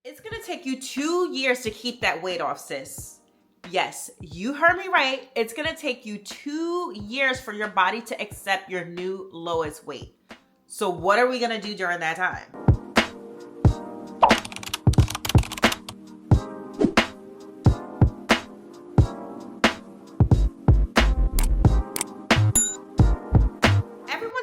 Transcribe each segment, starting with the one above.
It's gonna take you 2 years to keep that weight off, sis. Yes, you heard me right. It's gonna take you 2 years for your body to accept your new lowest weight. So what are we gonna do during that time?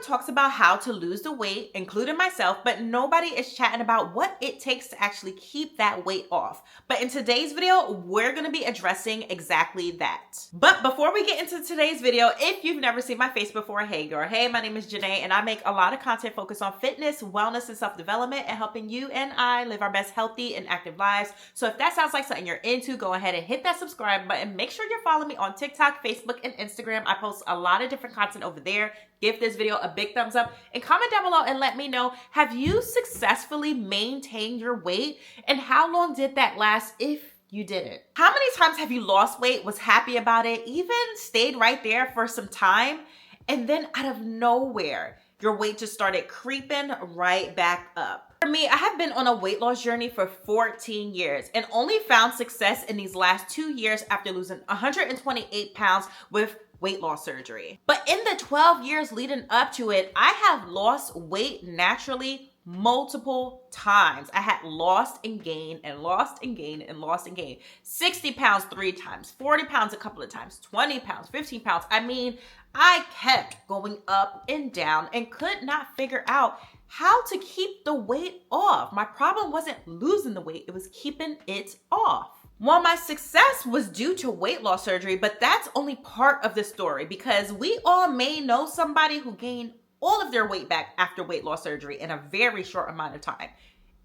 Talks about how to lose the weight, including myself, but nobody is chatting about what it takes to actually keep that weight off. But in today's video, we're going to be addressing exactly that. But before we get into today's video, if you've never seen my face before, hey girl, hey, my name is Janae, and I make a lot of content focused on fitness, wellness, and self-development, and helping you and I live our best healthy and active lives. So if that sounds like something you're into, go ahead and hit that subscribe button. Make sure you're following me on TikTok, Facebook, and Instagram. I post a lot of different content over there. Give this video a big thumbs up and comment down below and let me know, have you successfully maintained your weight, and how long did that last if you didn't? How many times have you lost weight, was happy about it, even stayed right there for some time, and then out of nowhere, your weight just started creeping right back up? For me, I have been on a weight loss journey for 14 years and only found success in these last 2 years after losing 128 pounds with weight loss surgery. But in the 12 years leading up to it, I have lost weight naturally multiple times. I had lost and gained and lost and gained and lost and gained. 60 pounds 3 times, 40 pounds a couple of times, 20 pounds, 15 pounds. I mean, I kept going up and down and could not figure out how to keep the weight off. My problem wasn't losing the weight, it was keeping it off. Well, my success was due to weight loss surgery, but that's only part of the story, because we all may know somebody who gained all of their weight back after weight loss surgery in a very short amount of time.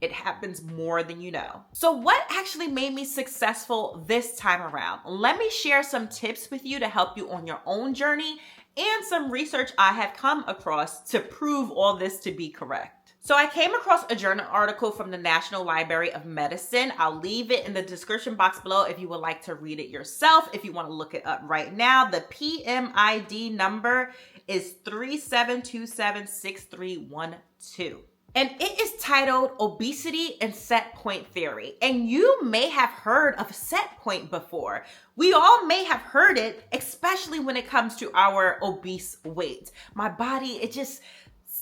It happens more than you know. So what actually made me successful this time around? Let me share some tips with you to help you on your own journey and some research I have come across to prove all this to be correct. So I came across a journal article from the National Library of Medicine. I'll leave it in the description box below if you would like to read it yourself, if you want to look it up right now. The PMID number is 37276312. And it is titled Obesity and Set Point Theory. And you may have heard of set point before. We all may have heard it, especially when it comes to our obese weight. My body, it just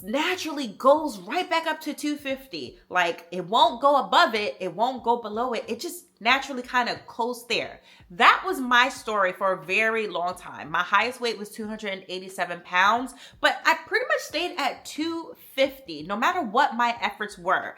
naturally goes right back up to 250. Like, it won't go above it, it won't go below it. It just naturally kind of coasts there. That was my story for a very long time. My highest weight was 287 pounds, but I pretty much stayed at 250 no matter what my efforts were.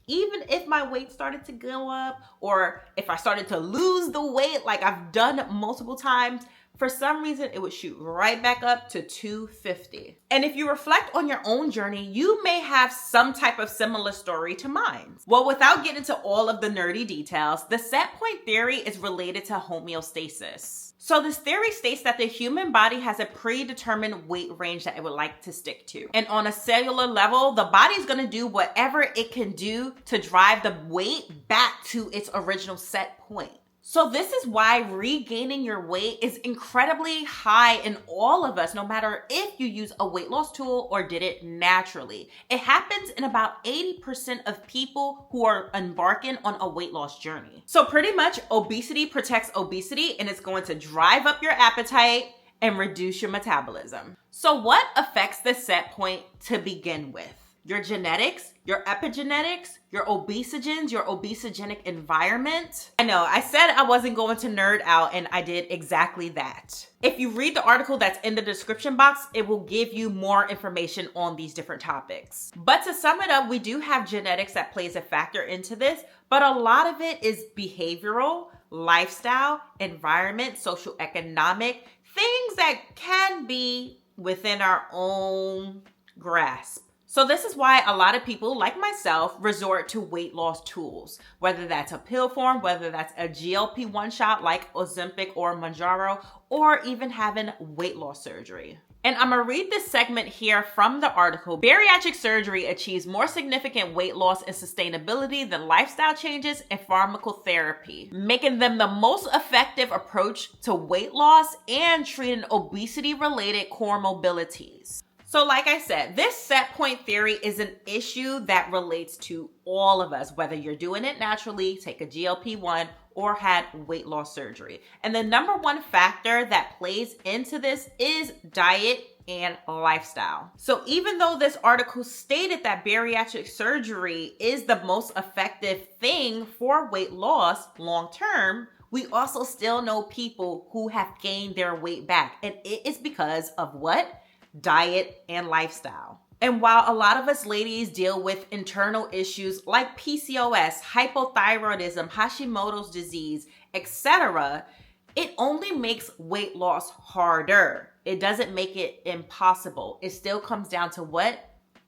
Even if my weight started to go up, or if I started to lose the weight like I've done multiple times, for some reason, it would shoot right back up to 250. And if you reflect on your own journey, you may have some type of similar story to mine. Well, without getting into all of the nerdy details, the set point theory is related to homeostasis. So this theory states that the human body has a predetermined weight range that it would like to stick to. And on a cellular level, the body's gonna do whatever it can do to drive the weight back to its original set point. So this is why regaining your weight is incredibly high in all of us, no matter if you use a weight loss tool or did it naturally. It happens in about 80% of people who are embarking on a weight loss journey. So pretty much obesity protects obesity, and it's going to drive up your appetite and reduce your metabolism. So what affects the set point to begin with? Your genetics, your epigenetics, your obesogens, your obesogenic environment. I know, I said I wasn't going to nerd out, and I did exactly that. If you read the article that's in the description box, it will give you more information on these different topics. But to sum it up, we do have genetics that plays a factor into this, but a lot of it is behavioral, lifestyle, environment, socioeconomic, things that can be within our own grasp. So this is why a lot of people, like myself, resort to weight loss tools, whether that's a pill form, whether that's a GLP-1 shot like Ozempic or Mounjaro, or even having weight loss surgery. And I'm gonna read this segment here from the article. Bariatric surgery achieves more significant weight loss and sustainability than lifestyle changes and pharmacotherapy, making them the most effective approach to weight loss and treating obesity-related comorbidities. So like I said, this set point theory is an issue that relates to all of us, whether you're doing it naturally, take a GLP-1, or had weight loss surgery. And the number one factor that plays into this is diet and lifestyle. So even though this article stated that bariatric surgery is the most effective thing for weight loss long term, we also still know people who have gained their weight back. And it is because of what? Diet and lifestyle. And while a lot of us ladies deal with internal issues like PCOS, hypothyroidism, Hashimoto's disease, etc., it only makes weight loss harder. It doesn't make it impossible. It still comes down to what?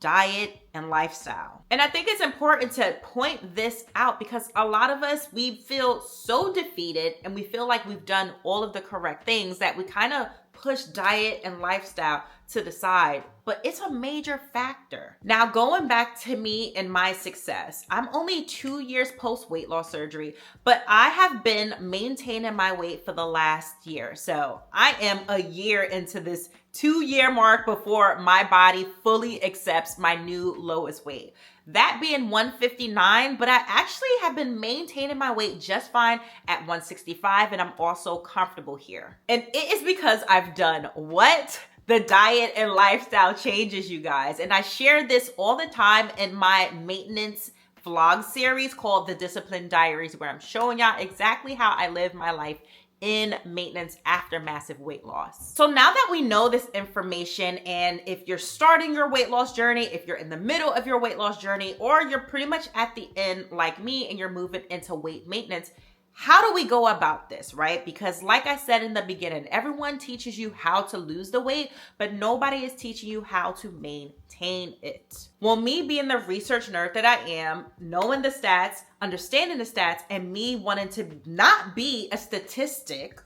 Diet and lifestyle. And I think it's important to point this out because a lot of us, we feel so defeated and we feel like we've done all of the correct things that we kind of push diet and lifestyle to the side, but it's a major factor. Now, going back to me and my success, I'm only 2 years post weight loss surgery, but I have been maintaining my weight for the last year. So I am a year into this 2-year mark before my body fully accepts my new lowest weight. That being 159, but I actually have been maintaining my weight just fine at 165, and I'm also comfortable here. And it is because I've done what? The diet and lifestyle changes, you guys. And I share this all the time in my maintenance vlog series called The Discipline Diaries, where I'm showing y'all exactly how I live my life in maintenance after massive weight loss. So now that we know this information, and if you're starting your weight loss journey, if you're in the middle of your weight loss journey, or you're pretty much at the end like me and you're moving into weight maintenance, how do we go about this, right? Because like I said in the beginning, everyone teaches you how to lose the weight, but nobody is teaching you how to maintain it. Well, me being the research nerd that I am, knowing the stats, understanding the stats, and me wanting to not be a statistic,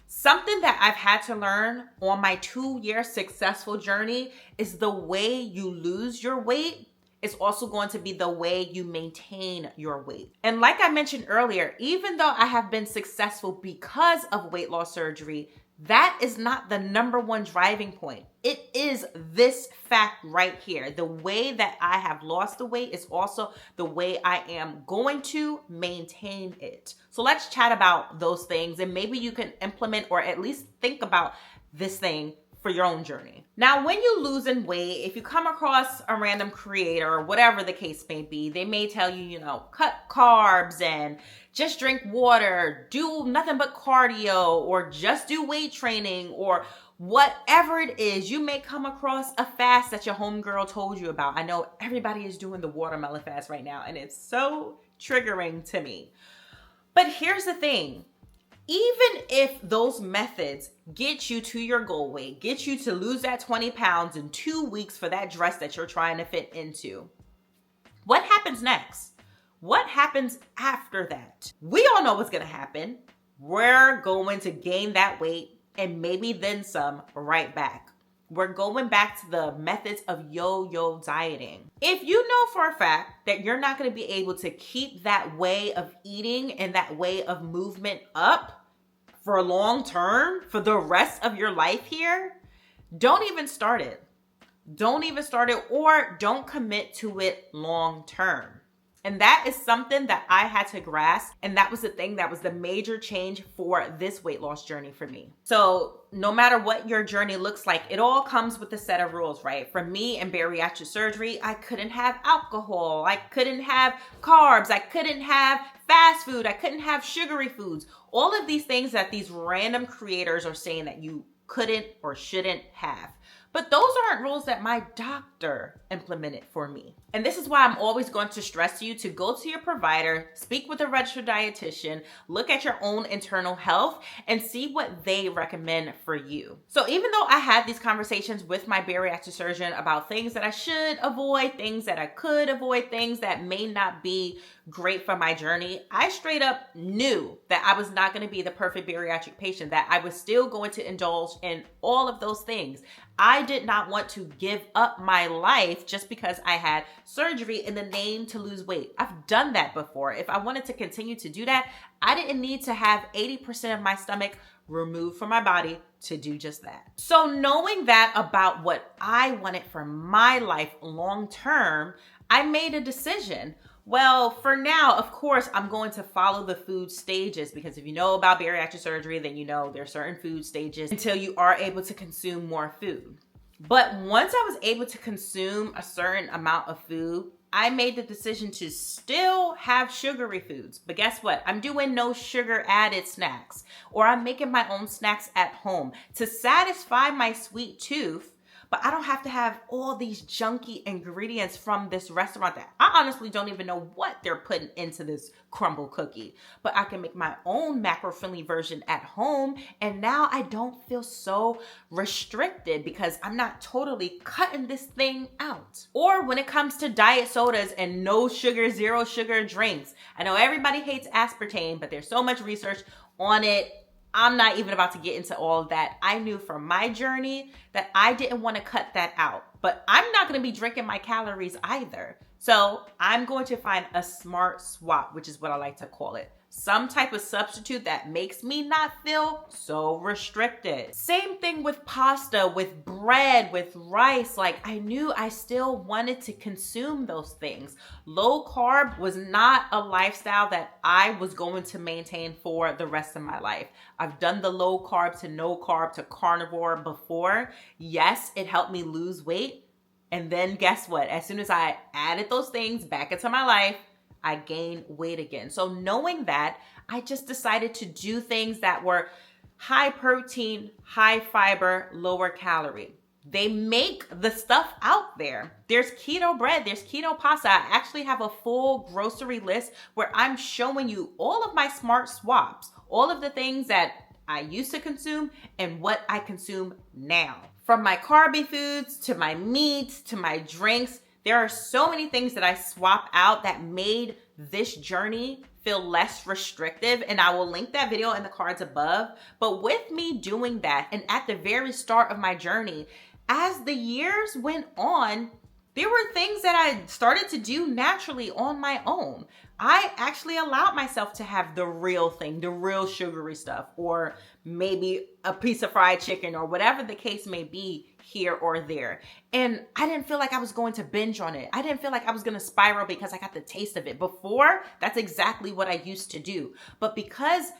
something that I've had to learn on my 2-year successful journey is the way you lose your weight is also going to be the way you maintain your weight. And like I mentioned earlier, even though I have been successful because of weight loss surgery, that is not the number one driving point. It is this fact right here. The way that I have lost the weight is also the way I am going to maintain it. So let's chat about those things, and maybe you can implement or at least think about this thing for your own journey. Now, when you losing weight, if you come across a random creator or whatever the case may be, they may tell you, cut carbs and just drink water, do nothing but cardio, or just do weight training, or whatever it is. You may come across a fast that your homegirl told you about. I know everybody is doing the watermelon fast right now, and it's so triggering to me. But here's the thing. Even if those methods get you to your goal weight, get you to lose that 20 pounds in 2 weeks for that dress that you're trying to fit into, what happens next? What happens after that? We all know what's going to happen. We're going to gain that weight and maybe then some right back. We're going back to the methods of yo-yo dieting. If you know for a fact that you're not going to be able to keep that way of eating and that way of movement up for long term, for the rest of your life here, don't even start it. Don't even start it, or don't commit to it long term. And that is something that I had to grasp. And that was the thing that was the major change for this weight loss journey for me. So no matter what your journey looks like, it all comes with a set of rules, right? For me in bariatric surgery, I couldn't have alcohol. I couldn't have carbs. I couldn't have fast food. I couldn't have sugary foods. All of these things that these random creators are saying that you couldn't or shouldn't have. But those aren't rules that my doctor implemented for me. And this is why I'm always going to stress you to go to your provider, speak with a registered dietitian, look at your own internal health, and see what they recommend for you. So even though I had these conversations with my bariatric surgeon about things that I should avoid, things that I could avoid, things that may not be great for my journey, I straight up knew that I was not going to be the perfect bariatric patient, that I was still going to indulge in all of those things. I did not want to give up my life just because I had surgery in the name to lose weight. I've done that before. If I wanted to continue to do that, I didn't need to have 80% of my stomach removed from my body to do just that. So knowing that about what I wanted for my life long term, I made a decision. Well, for now, of course, I'm going to follow the food stages, because if you know about bariatric surgery, then you know there are certain food stages until you are able to consume more food. But once I was able to consume a certain amount of food, I made the decision to still have sugary foods. But guess what? I'm doing no sugar added snacks, or I'm making my own snacks at home to satisfy my sweet tooth. But I don't have to have all these junky ingredients from this restaurant that I honestly don't even know what they're putting into this crumble cookie. But I can make my own macro-friendly version at home. And now I don't feel so restricted because I'm not totally cutting this thing out. Or when it comes to diet sodas and no sugar, zero sugar drinks. I know everybody hates aspartame, but there's so much research on it. I'm not even about to get into all of that. I knew from my journey that I didn't want to cut that out, but I'm not going to be drinking my calories either. So I'm going to find a smart swap, which is what I like to call it. Some type of substitute that makes me not feel so restricted. Same thing with pasta, with bread, with rice. Like, I knew I still wanted to consume those things. Low carb was not a lifestyle that I was going to maintain for the rest of my life. I've done the low carb to no carb to carnivore before. Yes, it helped me lose weight. And then guess what? As soon as I added those things back into my life, I gained weight again. So knowing that, I just decided to do things that were high protein, high fiber, lower calorie. They make the stuff out there. There's keto bread, there's keto pasta. I actually have a full grocery list where I'm showing you all of my smart swaps, all of the things that I used to consume and what I consume now. From my carby foods to my meats to my drinks, there are so many things that I swap out that made this journey feel less restrictive, and I will link that video in the cards above. But with me doing that, and at the very start of my journey, as the years went on, there were things that I started to do naturally on my own. I actually allowed myself to have the real thing, the real sugary stuff, or maybe a piece of fried chicken or whatever the case may be here or there. And I didn't feel like I was going to binge on it. I didn't feel like I was going to spiral because I got the taste of it. Before, that's exactly what I used to do. But because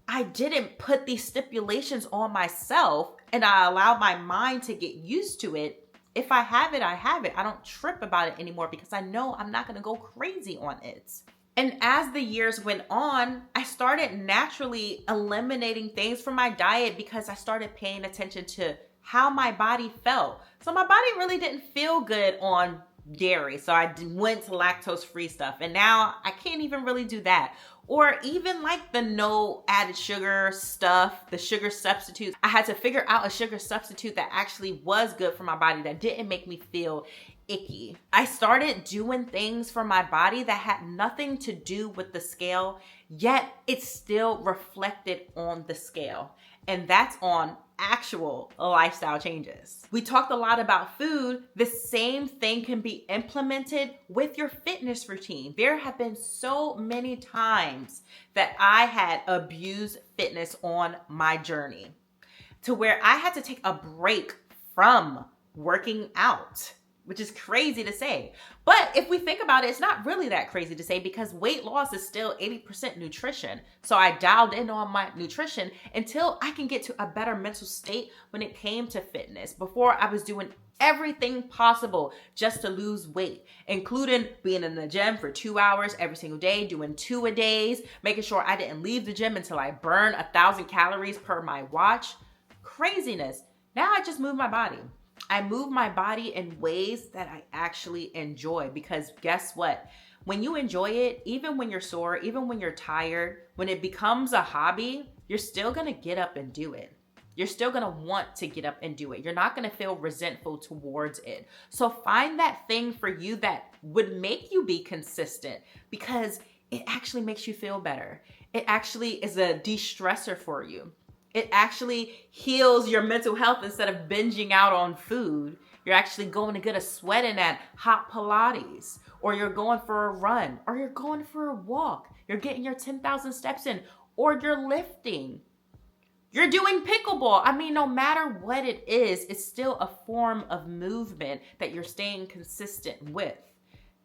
I didn't put these stipulations on myself and I allowed my mind to get used to it, if I have it, I have it. I don't trip about it anymore because I know I'm not going to go crazy on it. And as the years went on, I started naturally eliminating things from my diet because I started paying attention to how my body felt. So my body really didn't feel good on dairy. So I went to lactose-free stuff. And now I can't even really do that. Or even like the no added sugar stuff, the sugar substitutes. I had to figure out a sugar substitute that actually was good for my body, that didn't make me feel icky. I started doing things for my body that had nothing to do with the scale, yet it still reflected on the scale. And that's on actual lifestyle changes. We talked a lot about food. The same thing can be implemented with your fitness routine. There have been so many times that I had abused fitness on my journey to where I had to take a break from working out, which is crazy to say. But if we think about it, it's not really that crazy to say because weight loss is still 80% nutrition. So I dialed in on my nutrition until I can get to a better mental state when it came to fitness. Before, I was doing everything possible just to lose weight, including being in the gym for 2 hours every single day, doing 2-a-days, making sure I didn't leave the gym until I burned 1,000 calories per my watch. Craziness. Now I just move my body. I move my body in ways that I actually enjoy because guess what? When you enjoy it, even when you're sore, even when you're tired, when it becomes a hobby, you're still gonna get up and do it. You're still gonna want to get up and do it. You're not gonna feel resentful towards it. So find that thing for you that would make you be consistent because it actually makes you feel better. It actually is a de-stressor for you. It actually heals your mental health. Instead of binging out on food, you're actually going to get a sweat in at hot Pilates, or you're going for a run, or you're going for a walk. You're getting your 10,000 steps in, or you're lifting. You're doing pickleball. I mean, no matter what it is, it's still a form of movement that you're staying consistent with.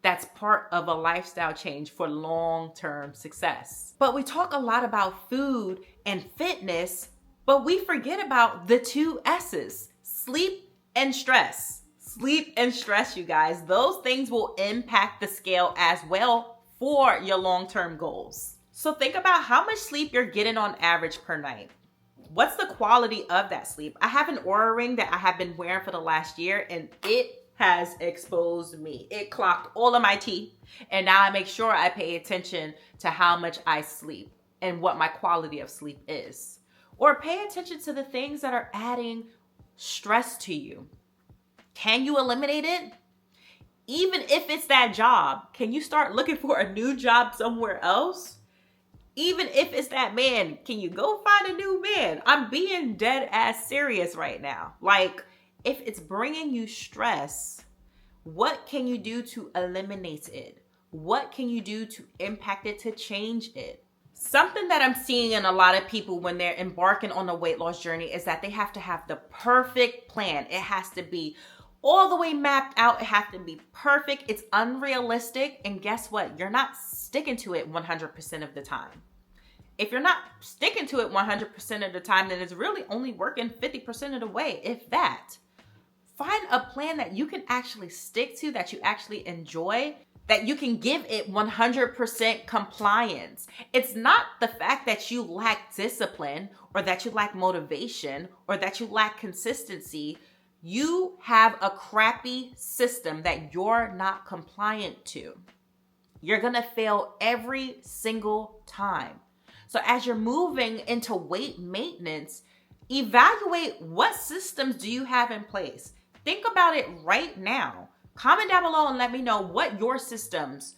That's part of a lifestyle change for long-term success. But we talk a lot about food and fitness, but we forget about the two S's, sleep and stress. Sleep and stress, you guys. Those things will impact the scale as well for your long-term goals. So think about how much sleep you're getting on average per night. What's the quality of that sleep? I have an Oura ring that I have been wearing for the last year, and it has exposed me. It clocked all of my teeth, and now I make sure I pay attention to how much I sleep and what my quality of sleep is. Or pay attention to the things that are adding stress to you. Can you eliminate it? Even if it's that job, can you start looking for a new job somewhere else? Even if it's that man, can you go find a new man? I'm being dead ass serious right now. Like, if it's bringing you stress, what can you do to eliminate it? What can you do to impact it, to change it? Something that I'm seeing in a lot of people when they're embarking on a weight loss journey is that they have to have the perfect plan. It has to be all the way mapped out. It has to be perfect. It's unrealistic. And guess what? You're not sticking to it 100% of the time. If you're not sticking to it 100% of the time, then it's really only working 50% of the way, if that. Find a plan that you can actually stick to, that you actually enjoy, that you can give it 100% compliance. It's not the fact that you lack discipline, or that you lack motivation, or that you lack consistency. You have a crappy system that you're not compliant to. You're gonna fail every single time. So as you're moving into weight maintenance, evaluate what systems do you have in place. Think about it right now. Comment down below and let me know what your systems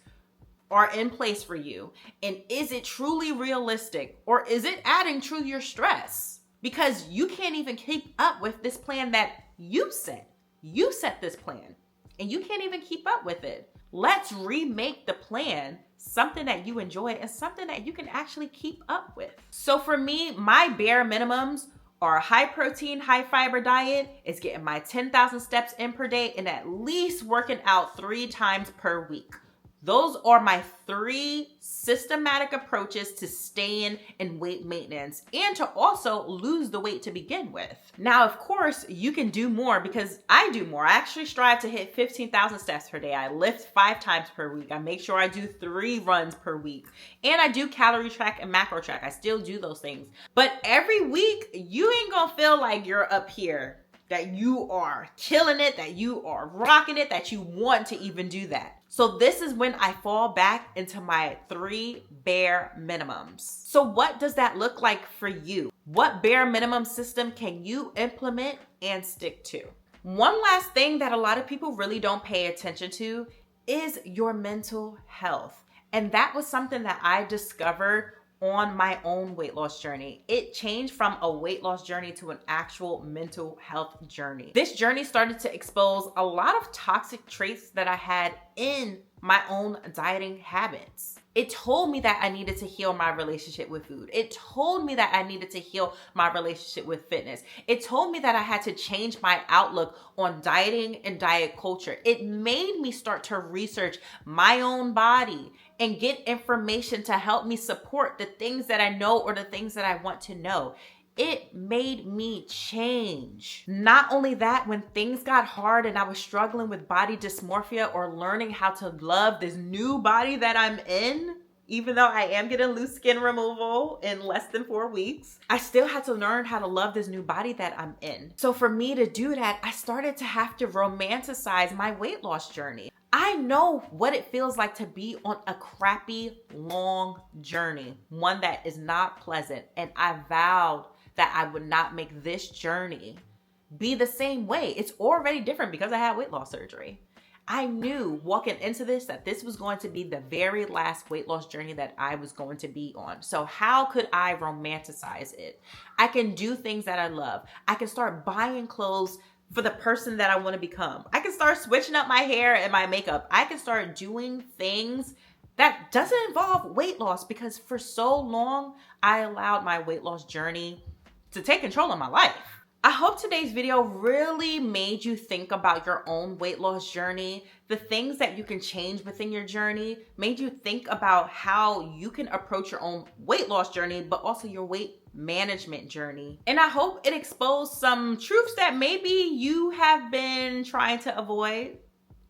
are in place for you. And is it truly realistic, or is it adding to your stress? Because you can't even keep up with this plan that you set. You set this plan and you can't even keep up with it. Let's remake the plan something that you enjoy and something that you can actually keep up with. So for me, my bare minimums are a high protein, high fiber diet. It's getting my 10,000 steps in per day and at least working out 3 times per week. Those are my 3 systematic approaches to staying in weight maintenance and to also lose the weight to begin with. Now, of course, you can do more, because I do more. I actually strive to hit 15,000 steps per day. I lift 5 times per week. I make sure I do 3 runs per week. And I do calorie track and macro track. I still do those things. But every week, you ain't gonna feel like you're up here, that you are killing it, that you are rocking it, that you want to even do that. So this is when I fall back into my 3 bare minimums. So what does that look like for you? What bare minimum system can you implement and stick to? One last thing that a lot of people really don't pay attention to is your mental health. And that was something that I discovered on my own weight loss journey. It changed from a weight loss journey to an actual mental health journey. This journey started to expose a lot of toxic traits that I had in my own dieting habits. It told me that I needed to heal my relationship with food. It told me that I needed to heal my relationship with fitness. It told me that I had to change my outlook on dieting and diet culture. It made me start to research my own body and get information to help me support the things that I know or the things that I want to know. It made me change. Not only that, when things got hard and I was struggling with body dysmorphia or learning how to love this new body that I'm in, even though I am getting loose skin removal in less than 4 weeks, I still had to learn how to love this new body that I'm in. So for me to do that, I started to have to romanticize my weight loss journey. I know what it feels like to be on a crappy, long journey, one that is not pleasant. And I vowed that I would not make this journey be the same way. It's already different because I had weight loss surgery. I knew walking into this that this was going to be the very last weight loss journey that I was going to be on. So how could I romanticize it? I can do things that I love. I can start buying clothes for the person that I want to become. I can start switching up my hair and my makeup. I can start doing things that doesn't involve weight loss, because for so long I allowed my weight loss journey to take control of my life. I hope today's video really made you think about your own weight loss journey, the things that you can change within your journey, made you think about how you can approach your own weight loss journey, but also your weight management journey. And I hope it exposed some truths that maybe you have been trying to avoid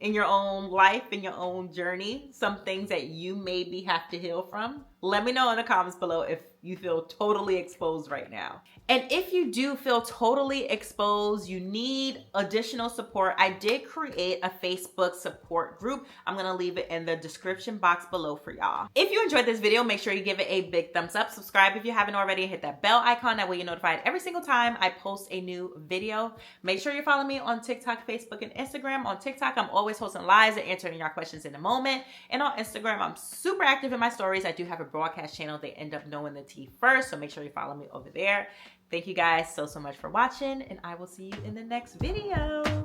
in your own life, in your own journey, some things that you maybe have to heal from. Let me know in the comments below if you feel totally exposed right now. And if you do feel totally exposed, you need additional support, I did create a Facebook support group. I'm gonna leave it in the description box below for y'all. If you enjoyed this video, make sure you give it a big thumbs up. Subscribe if you haven't already, and hit that bell icon. That way you're notified every single time I post a new video. Make sure you follow me on TikTok, Facebook, and Instagram. On TikTok, I'm always hosting lives and answering your questions in a moment. And on Instagram, I'm super active in my stories. I do have a broadcast channel. They end up knowing the tea first, so make sure you follow me over there. Thank you guys so much for watching, and I will see you in the next video.